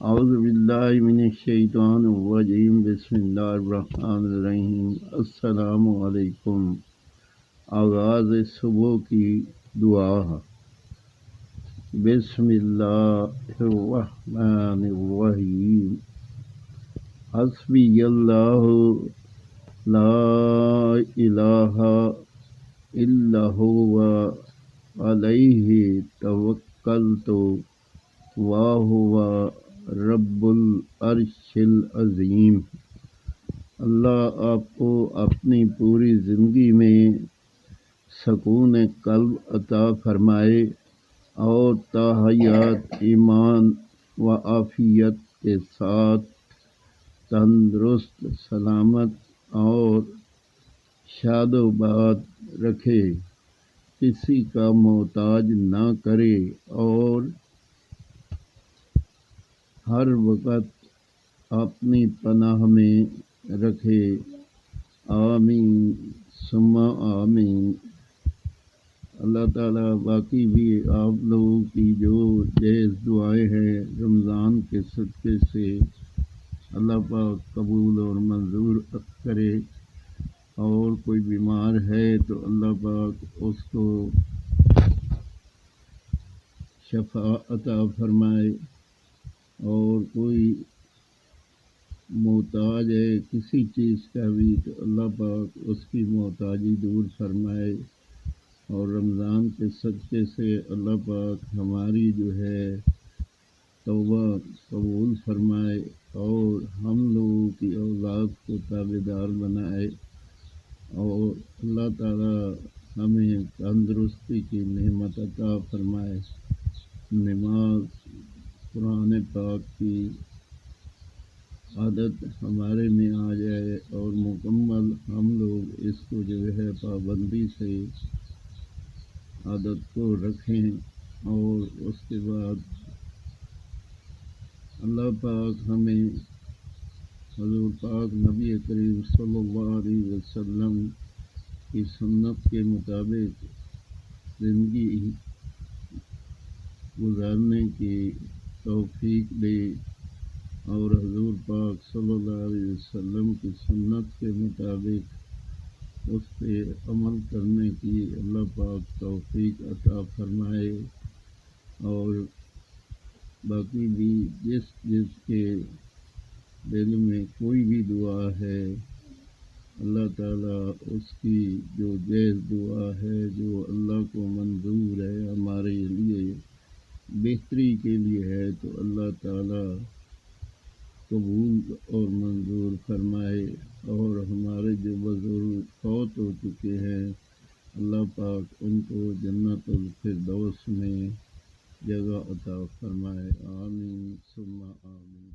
اعوذ باللہ من الشیطان الرجیم بسم اللہ الرحمن الرحیم السلام علیکم۔ آغاز صبح کی دعا۔ بسم اللہ الرحمن الرحیم۔ حسبی اللہ لا الہ الا هو علیہ توکلت وہو رب العرش العظیم۔ اللہ آپ کو اپنی پوری زندگی میں سکون قلب عطا فرمائے اور تا حیات ایمان و عافیت کے ساتھ تندرست، سلامت اور شاد و باد رکھے، کسی کا محتاج نہ کرے اور ہر وقت اپنی پناہ میں رکھے۔ آمین ثم آمین۔ اللہ تعالیٰ باقی بھی آپ لوگوں کی جو جائز دعائیں ہیں رمضان کے صدقے سے اللہ پاک قبول اور منظور کرے، اور کوئی بیمار ہے تو اللہ پاک اس کو شفا عطا فرمائے، اور کوئی محتاج ہے کسی چیز کا بھی تو اللہ پاک اس کی محتاجی دور فرمائے، اور رمضان کے صدقے سے اللہ پاک ہماری جو ہے توبہ قبول فرمائے اور ہم لوگوں کی اولاد کو تابعدار بنائے، اور اللہ تعالیٰ ہمیں تندرستی کی نعمت عطا فرمائے۔ نماز، قرآن پاک کی عادت ہمارے میں آ جائے اور مکمل ہم لوگ اس کو جو ہے پابندی سے عادت کو رکھیں، اور اس کے بعد اللہ پاک ہمیں حضور پاک نبی کریم صلی اللہ علیہ وسلم کی سنت کے مطابق زندگی گزارنے کی توفیق دے، اور حضور پاک صلی اللہ علیہ وسلم کی سنت کے مطابق اس پہ عمل کرنے کی اللہ پاک توفیق عطا فرمائے، اور باقی بھی جس کے دل میں کوئی بھی دعا ہے اللہ تعالیٰ اس کی جو جائز دعا ہے جو اللہ کو منظور ہے ہمارے لیے بہتری کے لیے ہے تو اللہ تعالیٰ قبول اور منظور فرمائے، اور ہمارے جو بزرگ فوت ہو چکے ہیں اللہ پاک ان کو جنت الفردوس میں جگہ عطا فرمائے۔ آمین ثم آمین۔